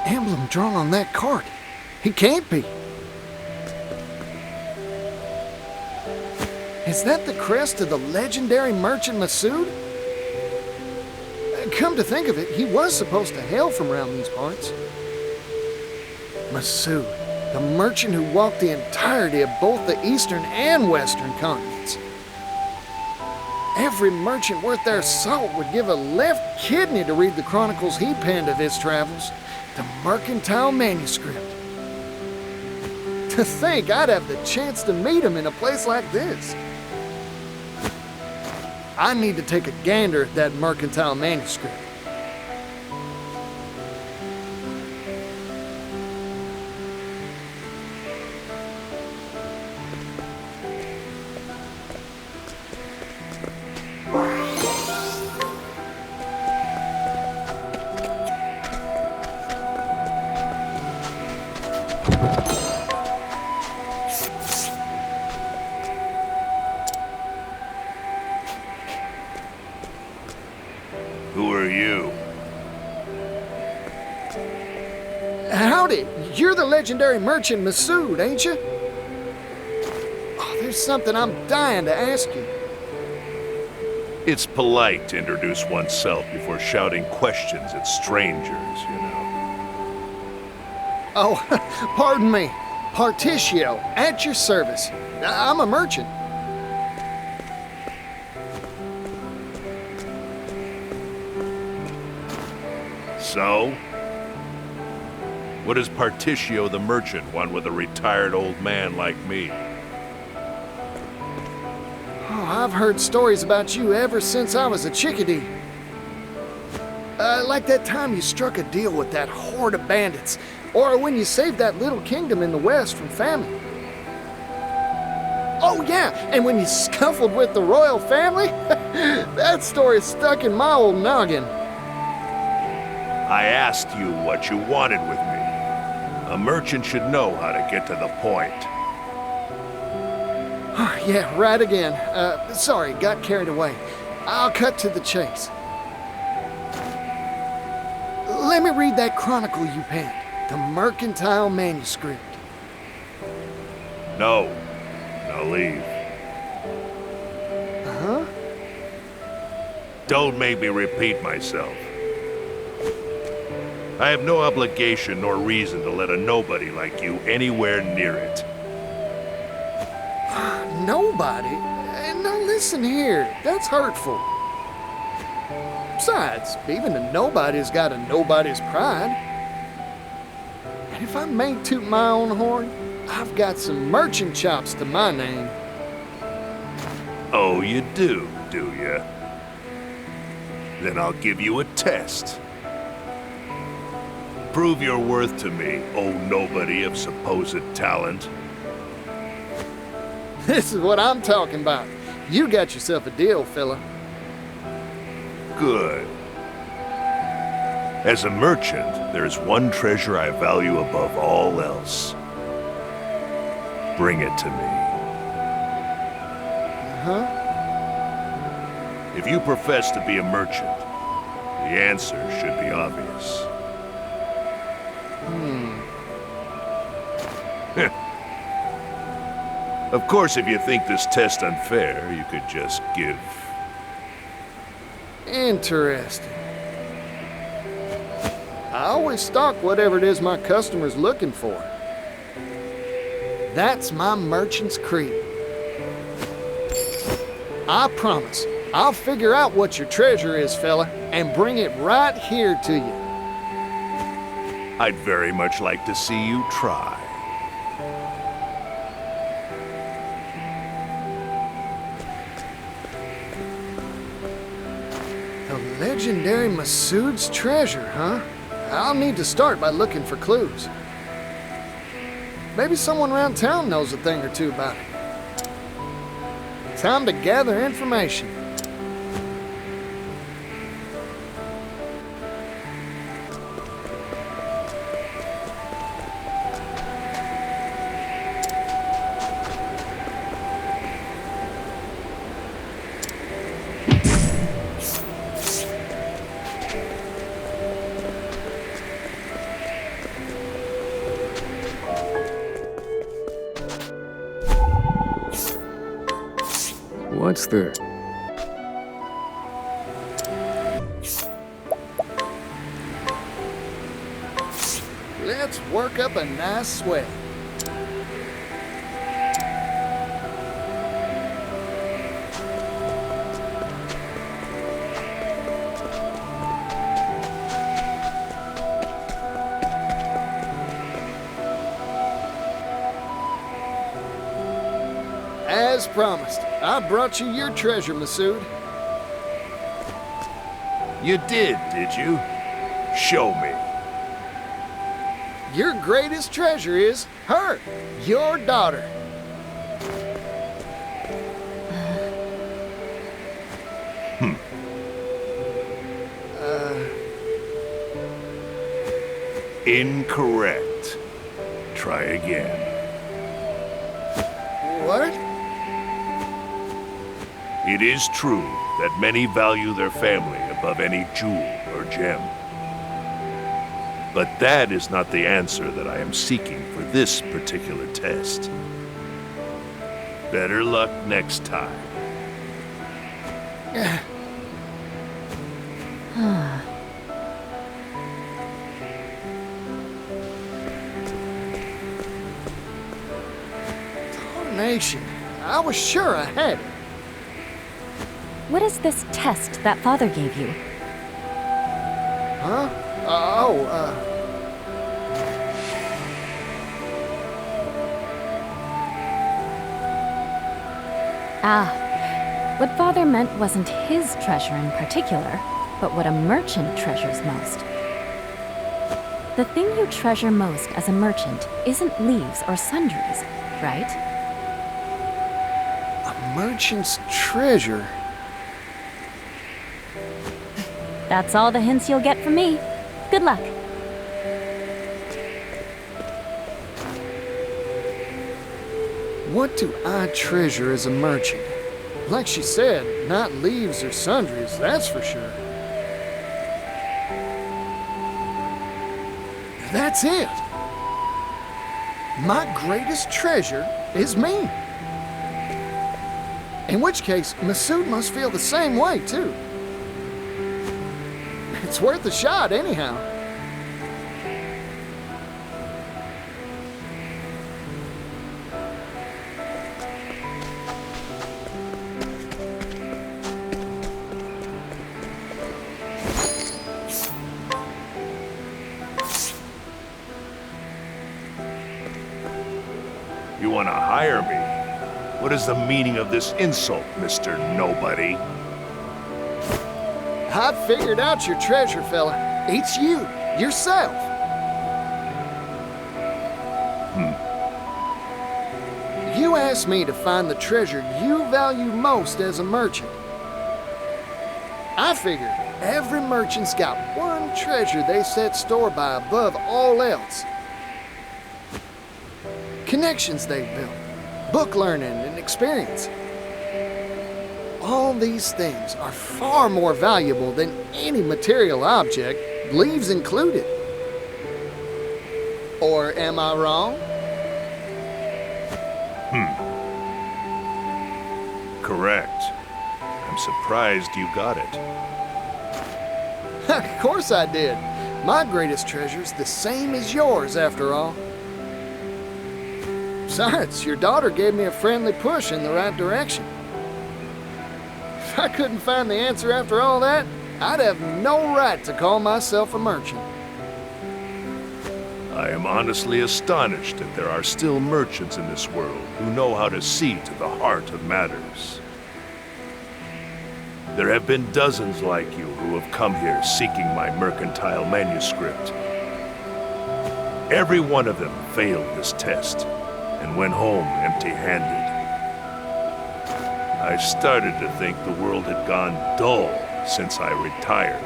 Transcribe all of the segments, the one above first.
emblem drawn on that card. He can't be. Is that the crest of the legendary merchant Masood? Come to think of it, he was supposed to hail from around these parts. Masood, the merchant who walked the entirety of both the eastern and western continents. Every merchant worth their salt would give a left kidney to read the chronicles he penned of his travels, the mercantile manuscript. To think I'd have the chance to meet him in a place like this. I need to take a gander at that mercantile manuscript. Who are you? Howdy, you're the legendary merchant Masood, ain't you? Oh, there's something I'm dying to ask you. It's polite to introduce oneself before shouting questions at strangers, you know. Oh, pardon me. Partitio, at your service. I'm a merchant. So? What does Partitio the merchant want with a retired old man like me? Oh, I've heard stories about you ever since I was a chickadee. Like that time you struck a deal with that horde of bandits, or when you saved that little kingdom in the west from famine. Oh yeah, and when you scuffled with the royal family? That story stuck in my old noggin. I asked you what you wanted with me. A merchant should know how to get to the point. Yeah, right again. Sorry, got carried away. I'll cut to the chase. Let me read that chronicle you penned, the mercantile manuscript. No. Now leave. Huh? Don't make me repeat myself. I have no obligation nor reason to let a nobody like you anywhere near it. Nobody? Now listen here, that's hurtful. Besides, even a nobody's got a nobody's pride. And if I may toot my own horn, I've got some merchant chops to my name. Oh, you do you? Then I'll give you a test. Prove your worth to me, oh nobody of supposed talent. This is what I'm talking about. You got yourself a deal, fella. Good. As a merchant, there's one treasure I value above all else. Bring it to me. Huh? If you profess to be a merchant, the answer should be obvious. Of course, if you think this test unfair, you could just give. Interesting. I always stock whatever it is my customer's looking for. That's my merchant's creed. I promise, I'll figure out what your treasure is, fella, and bring it right here to you. I'd very much like to see you try. The legendary Masood's treasure, huh? I'll need to start by looking for clues. Maybe someone around town knows a thing or two about it. Time to gather information. What's this? Let's work up a nice sweat. As promised, I brought you your treasure, Masood. You did you? Show me. Your greatest treasure is her, your daughter. Incorrect. Try again. What? It is true that many value their family above any jewel or gem. But that is not the answer that I am seeking for this particular test. Better luck next time. Darnation. I was sure I had it. What is this test that father gave you? Huh? What father meant wasn't his treasure in particular, but what a merchant treasures most. The thing you treasure most as a merchant isn't leaves or sundries, right? A merchant's treasure? That's all the hints you'll get from me. Good luck. What do I treasure as a merchant? Like she said, not leaves or sundries, that's for sure. That's it. My greatest treasure is me. In which case, Masood must feel the same way, too. It's worth a shot, anyhow. You want to hire me? What is the meaning of this insult, Mr. Nobody? I figured out your treasure, fella. It's you, yourself. You asked me to find the treasure you value most as a merchant. I figured every merchant's got one treasure they set store by above all else. Connections they've built, book learning and experience. All these things are far more valuable than any material object, leaves included. Or am I wrong? Correct. I'm surprised you got it. Of course I did. My greatest treasure's the same as yours, after all. Besides, your daughter gave me a friendly push in the right direction. If I couldn't find the answer after all that, I'd have no right to call myself a merchant. I am honestly astonished that there are still merchants in this world who know how to see to the heart of matters. There have been dozens like you who have come here seeking my mercantile manuscript. Every one of them failed this test and went home empty-handed. I started to think the world had gone dull since I retired.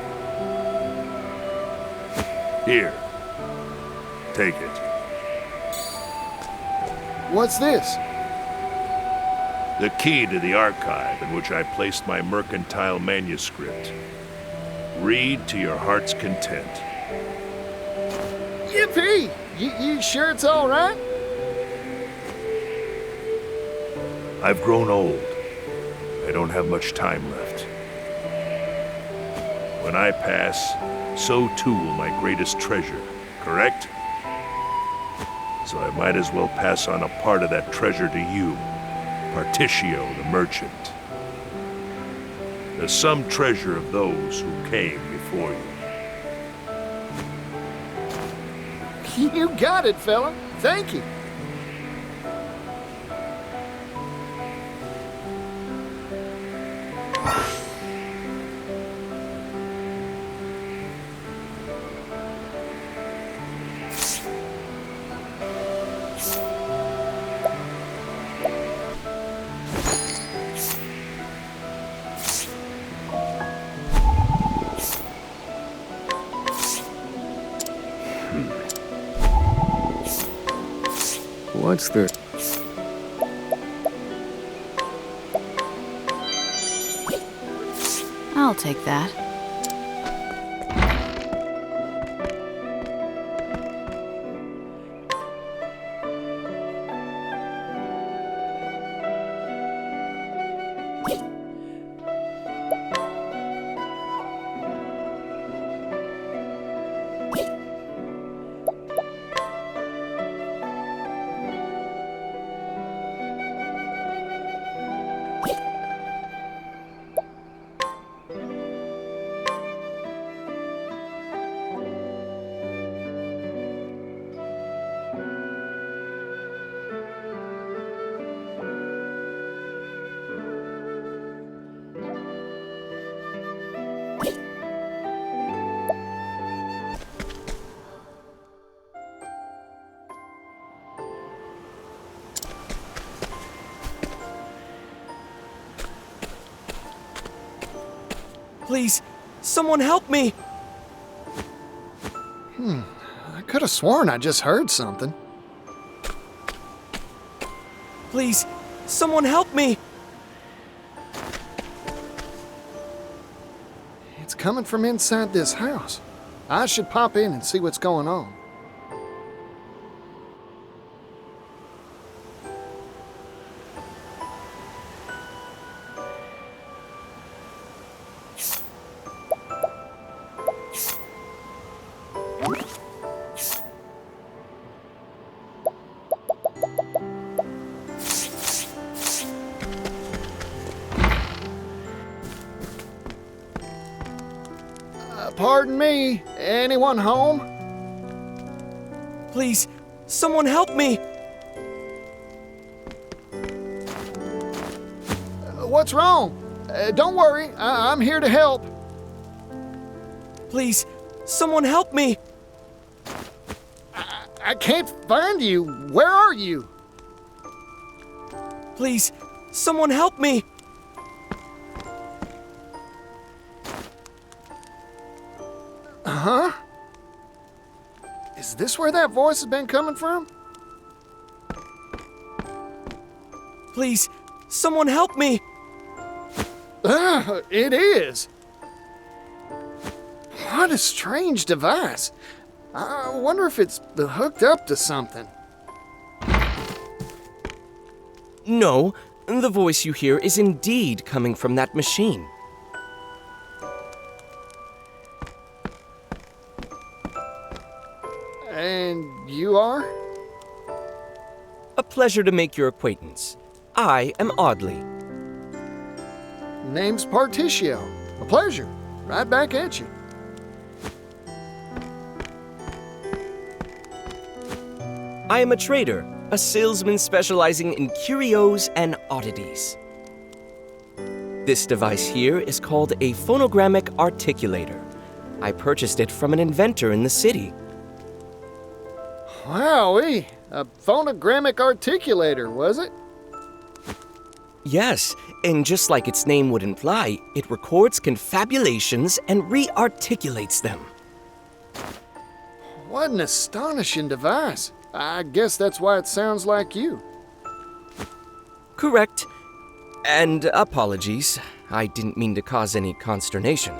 Here, take it. What's this? The key to the archive in which I placed my mercantile manuscript. Read to your heart's content. Yippee! You sure it's all right? I've grown old, I don't have much time left. When I pass, so too will my greatest treasure, correct? So I might as well pass on a part of that treasure to you, Partitio the merchant. The sum treasure of those who came before you. You got it, fella. Thank you. What's the... I'll take that. Please, someone help me! I could have sworn I just heard something. Please, someone help me! It's coming from inside this house. I should pop in and see what's going on. Pardon me, anyone home? Please, someone help me! What's wrong? Don't worry, I'm here to help. Please, someone help me! I can't find you. Where are you? Please, someone help me! Huh? Is this where that voice has been coming from? Please, someone help me! It is. What a strange device. I wonder if it's hooked up to something. No, the voice you hear is indeed coming from that machine. And you are? A pleasure to make your acquaintance. I am Audley. Name's Partitio. A pleasure. Right back at you. I am a trader, a salesman specializing in curios and oddities. This device here is called a phonogrammic articulator. I purchased it from an inventor in the city. Wowee. A phonogrammic articulator, was it? Yes, and just like its name would imply, it records confabulations and re-articulates them. What an astonishing device. I guess that's why it sounds like you. Correct. And apologies. I didn't mean to cause any consternation.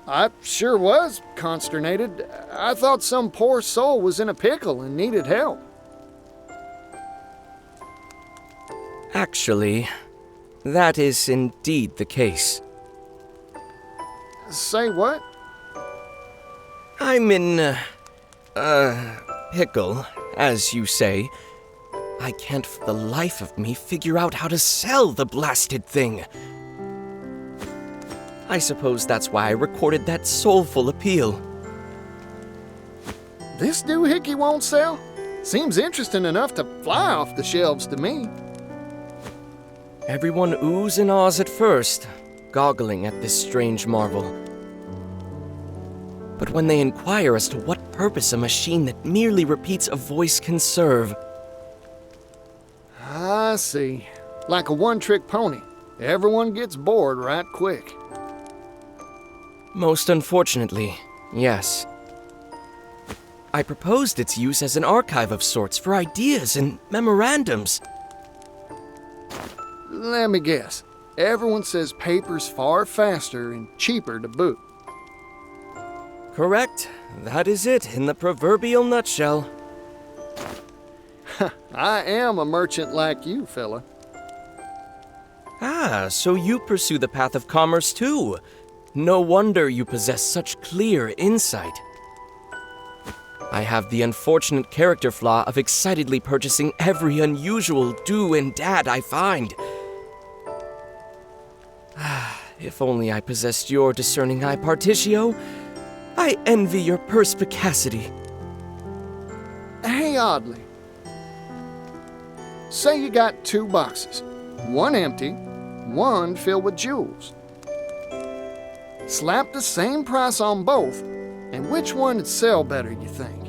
I sure was consternated. I thought some poor soul was in a pickle and needed help. Actually, That is indeed the case. Say what? I'm in, pickle, as you say. I can't for the life of me figure out how to sell the blasted thing. I suppose that's why I recorded that soulful appeal. This doohickey won't sell? Seems interesting enough to fly off the shelves to me. Everyone oohs and ahs at first, goggling at this strange marvel. But when they inquire as to what purpose a machine that merely repeats a voice can serve... I see. Like a one-trick pony. Everyone gets bored right quick. Most unfortunately, yes. I proposed its use as an archive of sorts for ideas and memorandums. Let me guess. Everyone says paper's far faster and cheaper to boot. Correct. That is it in the proverbial nutshell. I am a merchant like you, fella. Ah, so you pursue the path of commerce too. No wonder you possess such clear insight. I have the unfortunate character flaw of excitedly purchasing every unusual do and dad I find. If only I possessed your discerning eye, Partitio. I envy your perspicacity. Hey, Oddly. Say you got 2 boxes. One empty, one filled with jewels. Slap the same price on both, and which one would sell better, you think?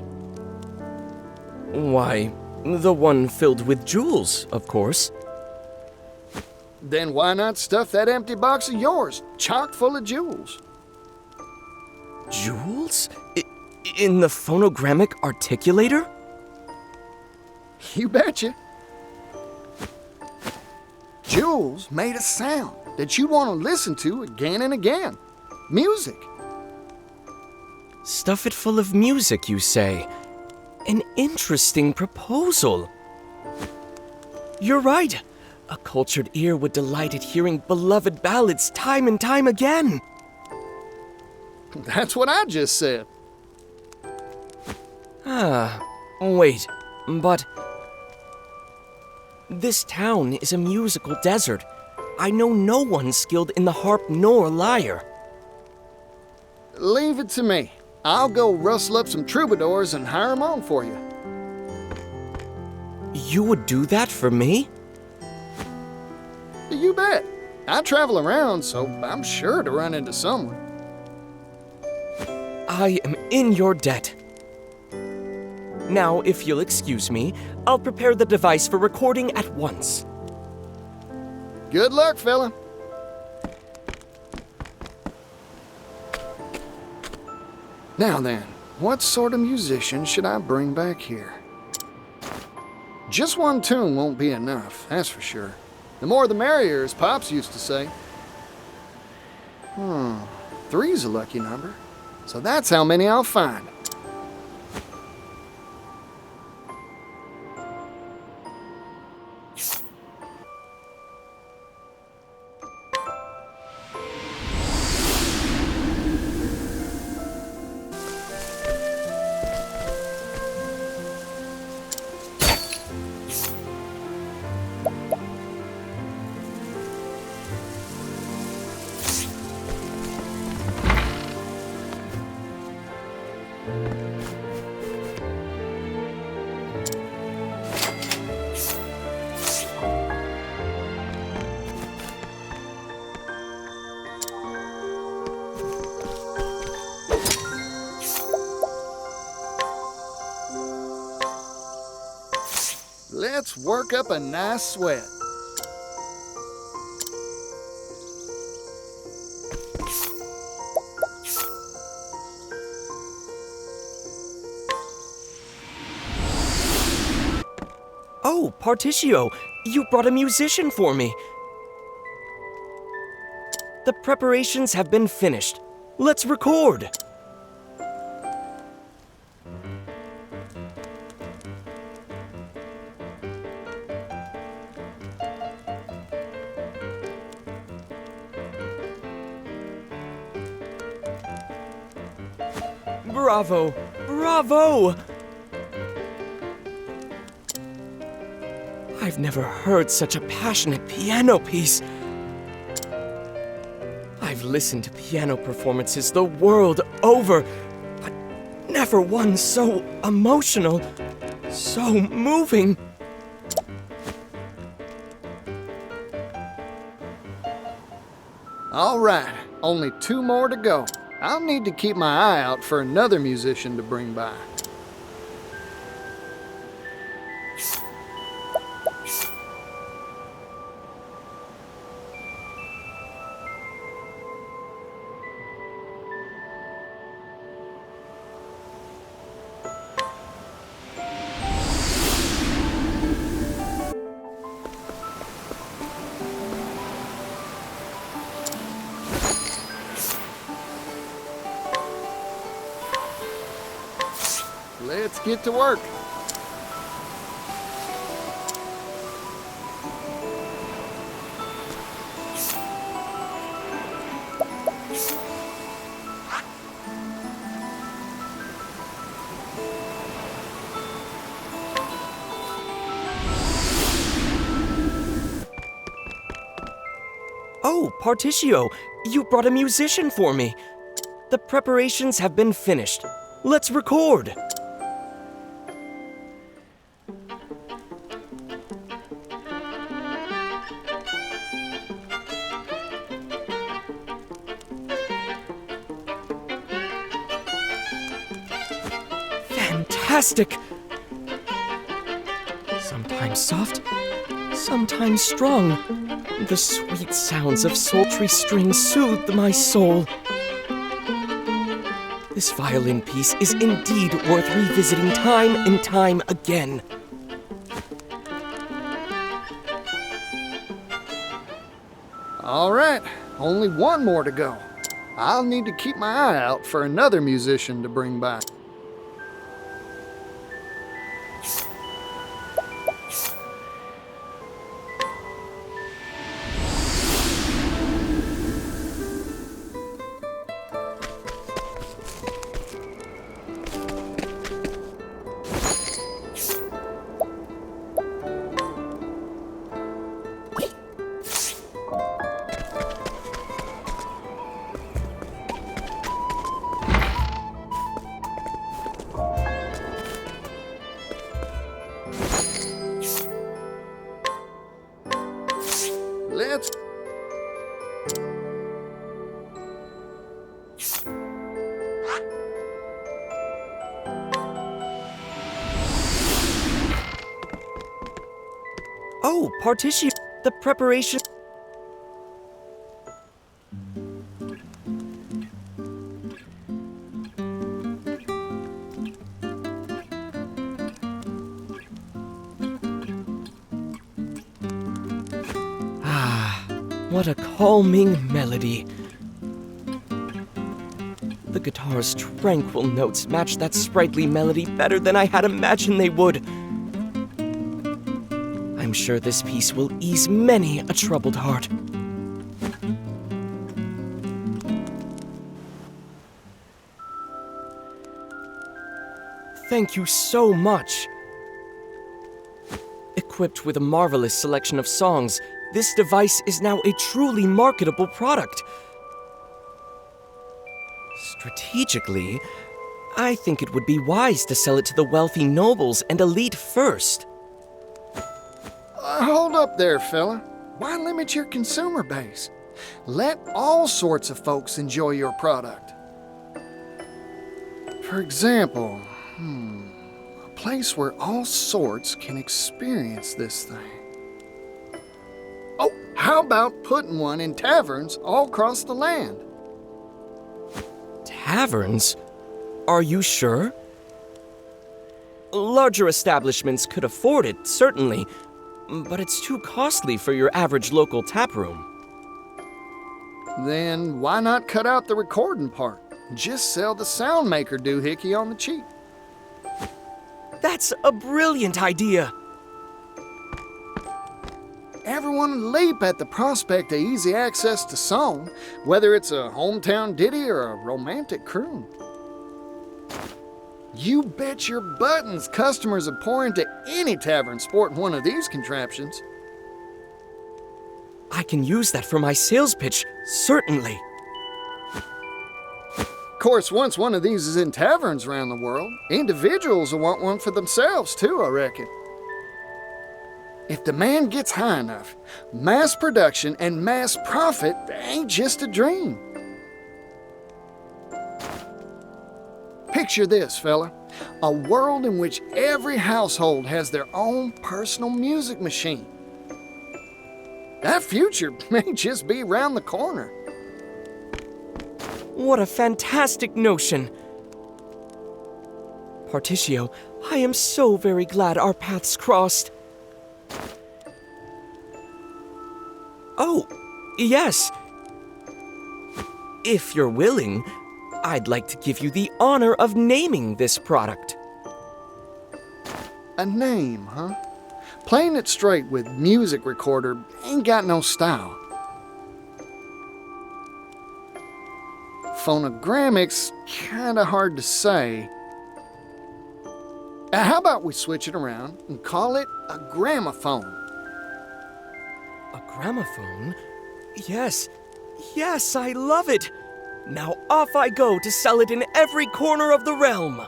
Why, the one filled with jewels, of course. Then why not stuff that empty box of yours, chock full of jewels? Jewels? In the phonogrammic articulator? You betcha. Jewels made a sound that you'd want to listen to again and again. Music. Stuff it full of music, you say? An interesting proposal. You're right. A cultured ear would delight at hearing beloved ballads time and time again. That's what I just said. Wait, but... This town is a musical desert. I know no one skilled in the harp nor lyre. Leave it to me. I'll go rustle up some troubadours and hire 'em on for you. You would do that for me? You bet. I travel around, so I'm sure to run into someone. I am in your debt. Now, if you'll excuse me, I'll prepare the device for recording at once. Good luck, fella. Now then, what sort of musician should I bring back here? Just one tune won't be enough, that's for sure. The more the merrier, as Pops used to say. 3's a lucky number, so that's how many I'll find. Let's work up a nice sweat. Oh, Partitio, you brought a musician for me. The preparations have been finished. Let's record. Bravo! Bravo! I've never heard such a passionate piano piece. I've listened to piano performances the world over, but never one so emotional, so moving. All right, only 2 more to go. I'll need to keep my eye out for another musician to bring by. Let's get to work. Oh, Partitio, you brought a musician for me. The preparations have been finished. Let's record. Fantastic! Sometimes soft, sometimes strong. The sweet sounds of sultry strings soothed my soul. This violin piece is indeed worth revisiting time and time again. All right, only 1 more to go. I'll need to keep my eye out for another musician to bring by. Let's... Oh, Partitio, the preparation... What a calming melody. The guitar's tranquil notes match that sprightly melody better than I had imagined they would. I'm sure this piece will ease many a troubled heart. Thank you so much. Equipped with a marvelous selection of songs, this device is now a truly marketable product. Strategically, I think it would be wise to sell it to the wealthy nobles and elite first. Hold up there, fella. Why limit your consumer base? Let all sorts of folks enjoy your product. For example, a place where all sorts can experience this thing. Oh, how about putting one in taverns all across the land? Taverns? Are you sure? Larger establishments could afford it, certainly, but it's too costly for your average local taproom. Then why not cut out the recording part? Just sell the sound maker doohickey on the cheap. That's a brilliant idea! Everyone would leap at the prospect of easy access to song, whether it's a hometown ditty or a romantic croon. You bet your buttons customers are pouring to any tavern sporting one of these contraptions. I can use that for my sales pitch, certainly. Of course, once one of these is in taverns around the world, individuals will want one for themselves too, I reckon. If demand gets high enough, mass production and mass profit ain't just a dream. Picture this, fella. A world in which every household has their own personal music machine. That future may just be around the corner. What a fantastic notion. Partitio, I am so very glad our paths crossed. Oh, yes. If you're willing, I'd like to give you the honor of naming this product. A name, huh? Playing it straight with music recorder ain't got no style. Phonogrammics, kinda hard to say. How about we switch it around and call it a gramophone? A gramophone? Yes, yes, I love it. Now off I go to sell it in every corner of the realm.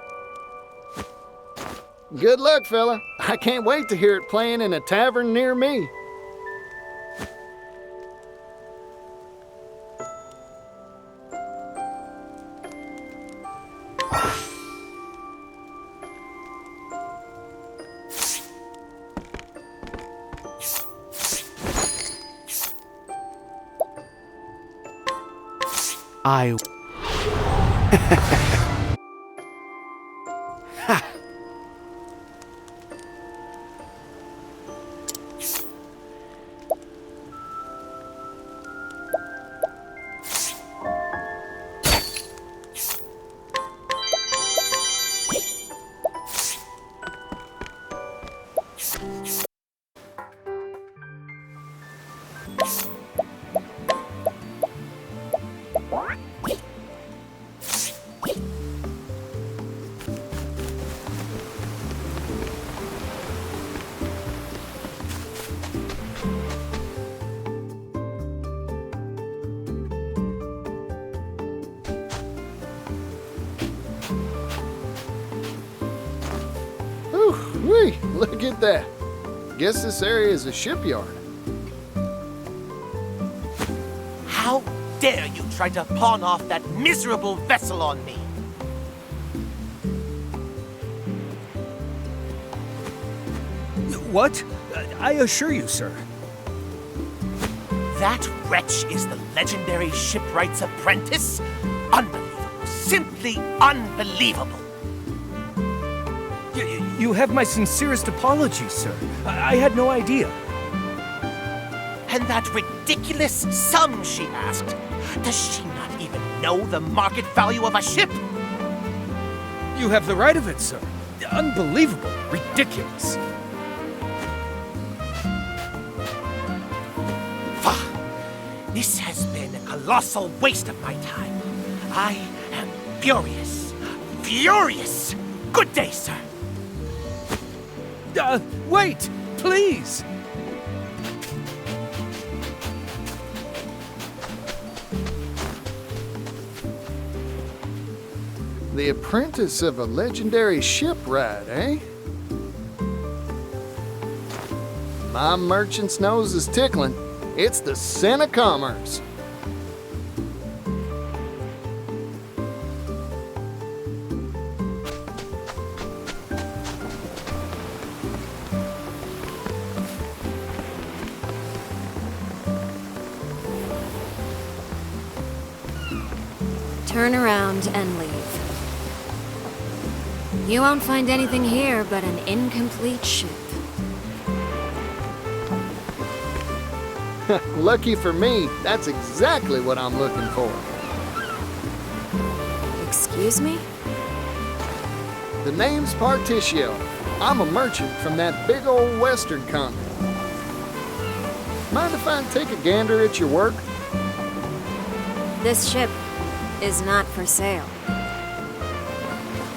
Good luck, fella. I can't wait to hear it playing in a tavern near me. I... Whee, look at that. Guess this area is a shipyard. How dare you try to pawn off that miserable vessel on me? What? I assure you, sir. That wretch is the legendary shipwright's apprentice? Unbelievable. Simply unbelievable. You have my sincerest apologies, sir. I had no idea. And that ridiculous sum she asked. Does she not even know the market value of a ship? You have the right of it, sir. Unbelievable. Ridiculous. This has been a colossal waste of my time. I am furious. Furious! Good day, sir. Wait! Please! The apprentice of a legendary shipwright, eh? My merchant's nose is tickling. It's the scent of commerce. Turn around and leave. You won't find anything here but an incomplete ship. Lucky for me, that's exactly what I'm looking for. Excuse me? The name's Partitio. I'm a merchant from that big old western continent. Mind if I take a gander at your work? This ship is not for sale.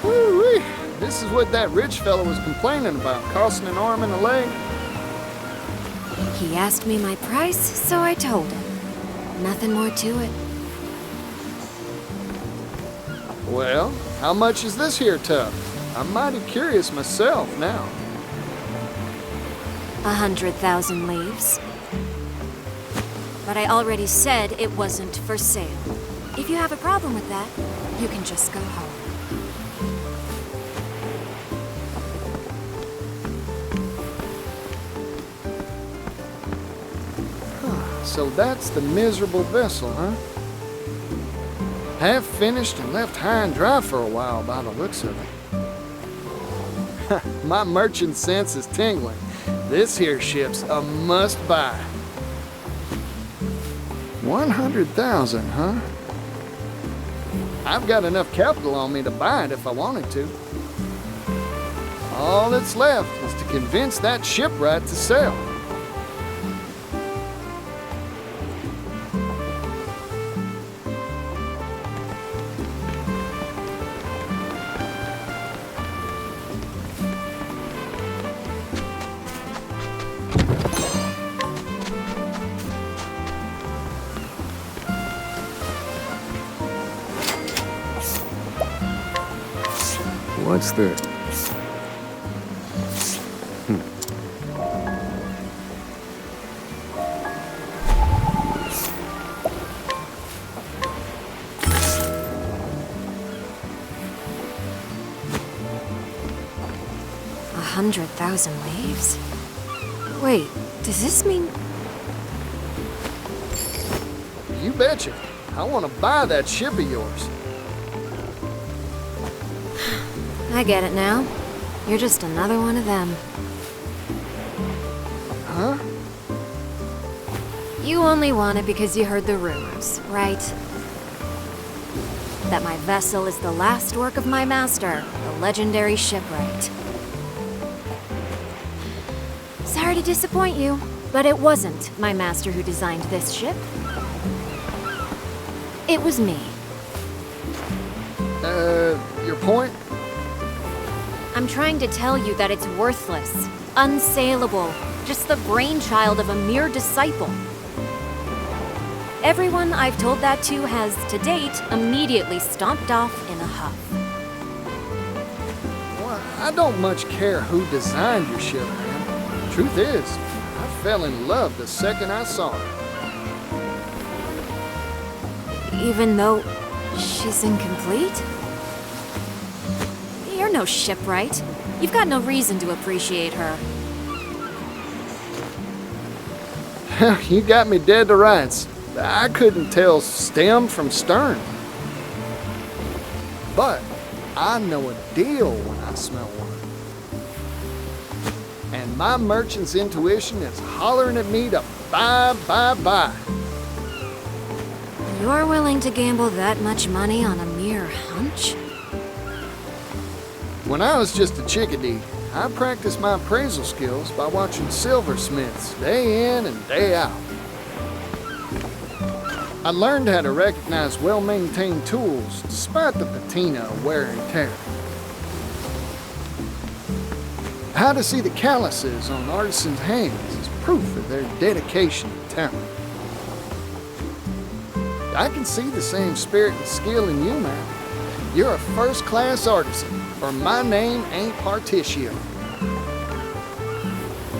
Woo-wee. this is what that rich fellow was complaining about, costing an arm and a leg. He asked me my price, so I told him. Nothing more to it. Well, how much is this here tub? I'm mighty curious myself now. 100,000 leaves. But I already said it wasn't for sale. If you have a problem with that, you can just go home. So that's the miserable vessel, huh? Half finished and left high and dry for a while by the looks of it. My merchant sense is tingling. This here ship's a must-buy. 100,000, huh? I've got enough capital on me to buy it if I wanted to. All that's left is to convince that shipwright to sell. What's that? 100,000 leaves? Wait, does this mean... You betcha. I want to buy that ship of yours. I get it now. You're just another one of them. Huh? You only want it because you heard the rumors, right? That my vessel is the last work of my master, the legendary shipwright. Sorry to disappoint you, but it wasn't my master who designed this ship. It was me. Your point? I'm trying to tell you that it's worthless, unsaleable, just the brainchild of a mere disciple. Everyone I've told that to has, to date, immediately stomped off in a huff. Well, I don't much care who designed your ship, man. Truth is, I fell in love the second I saw her. Even though she's incomplete? You're no shipwright. You've got no reason to appreciate her. You got me dead to rights. I couldn't tell stem from stern. But I know a deal when I smell one. And my merchant's intuition is hollering at me to buy, buy, buy. You're willing to gamble that much money on a mere hunch? When I was just a chickadee, I practiced my appraisal skills by watching silversmiths day in and day out. I learned how to recognize well-maintained tools despite the patina of wear and tear. How to see the calluses on artisans' hands is proof of their dedication and talent. I can see the same spirit and skill in you, man. You're a first-class artisan, or my name ain't Partitio.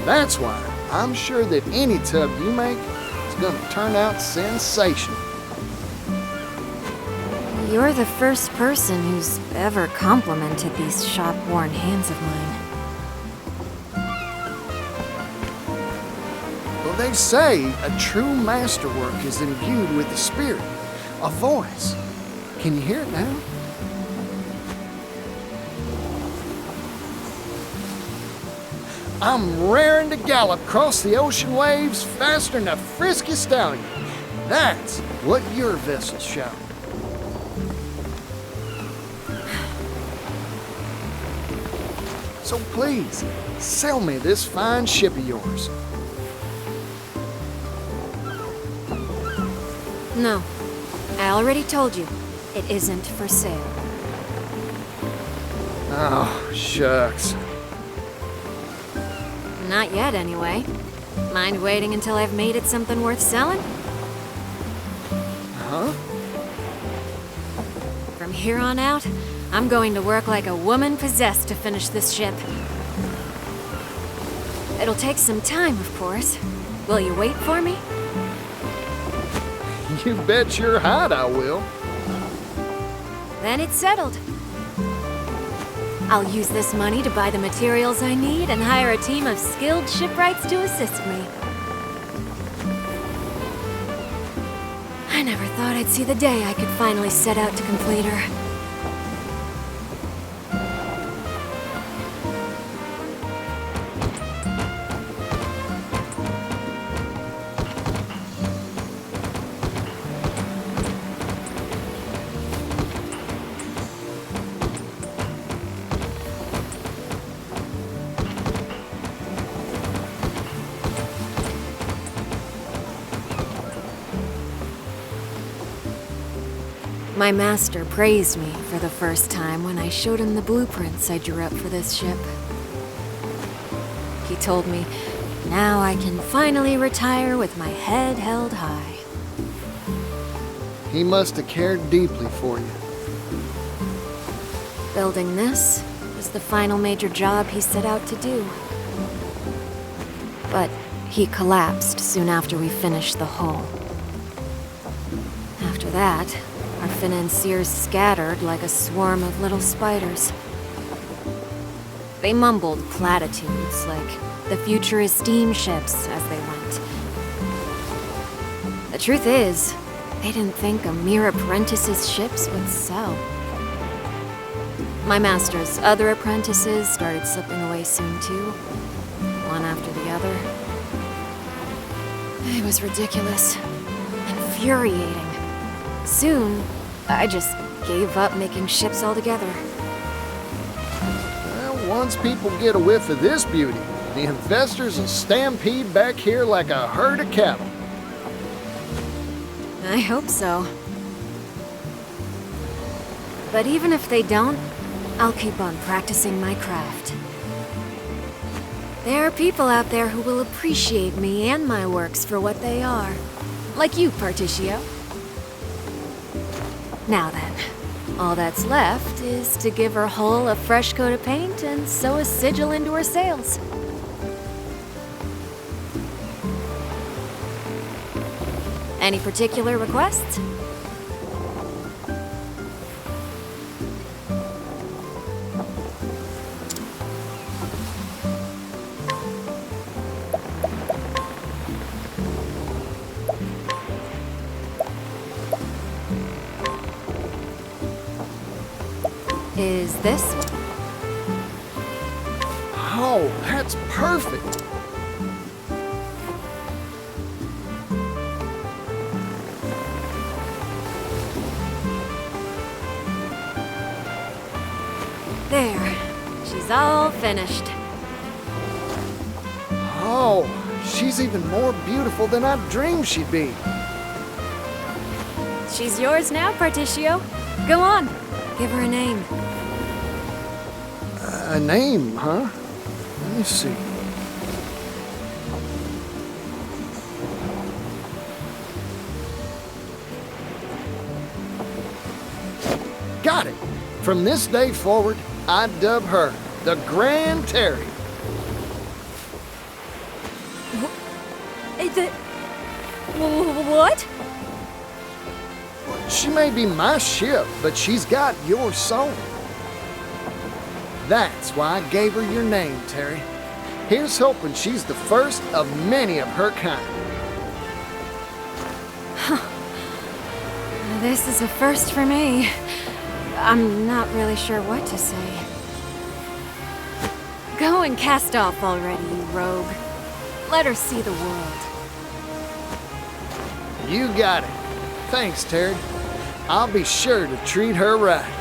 That's why I'm sure that any tub you make is gonna turn out sensational. You're the first person who's ever complimented these shop-worn hands of mine. Well, they say a true masterwork is imbued with a spirit, a voice. Can you hear it now? I'm raring to gallop across the ocean waves faster than a frisky stallion. That's what your vessel's shouting. So please, sell me this fine ship of yours. No, I already told you, it isn't for sale. Oh, shucks. Not yet, anyway. Mind waiting until I've made it something worth selling? Huh? From here on out, I'm going to work like a woman possessed to finish this ship. It'll take some time, of course. Will you wait for me? You bet your hide I will. Then it's settled. I'll use this money to buy the materials I need and hire a team of skilled shipwrights to assist me. I never thought I'd see the day I could finally set out to complete her. My master praised me for the first time when I showed him the blueprints I drew up for this ship. He told me, now I can finally retire with my head held high. He must have cared deeply for you. Building this was the final major job he set out to do. But he collapsed soon after we finished the hull. After that, our financiers scattered like a swarm of little spiders. They mumbled platitudes like the future is steamships as they went. The truth is, they didn't think a mere apprentice's ships would sell. My master's other apprentices started slipping away soon too, one after the other. It was ridiculous, infuriating. Soon, I just gave up making ships altogether. Well, once people get a whiff of this beauty, the investors will stampede back here like a herd of cattle. I hope so. But even if they don't, I'll keep on practicing my craft. There are people out there who will appreciate me and my works for what they are. Like you, Partitio. Now then, all that's left is to give her hull a fresh coat of paint and sew a sigil into her sails. Any particular requests? Is this? Oh, that's perfect. There. She's all finished. Oh, she's even more beautiful than I dreamed she'd be. She's yours now, Partitio. Go on. Give her a name. A name, huh? Let me see. Got it. From this day forward, I dub her the Grand Terry. What? She may be my ship, but she's got your soul. That's why I gave her your name, Terry. Here's hoping she's the first of many of her kind. This is a first for me. I'm not really sure what to say. Go and cast off already, you rogue. Let her see the world. You got it. Thanks, Terry. I'll be sure to treat her right.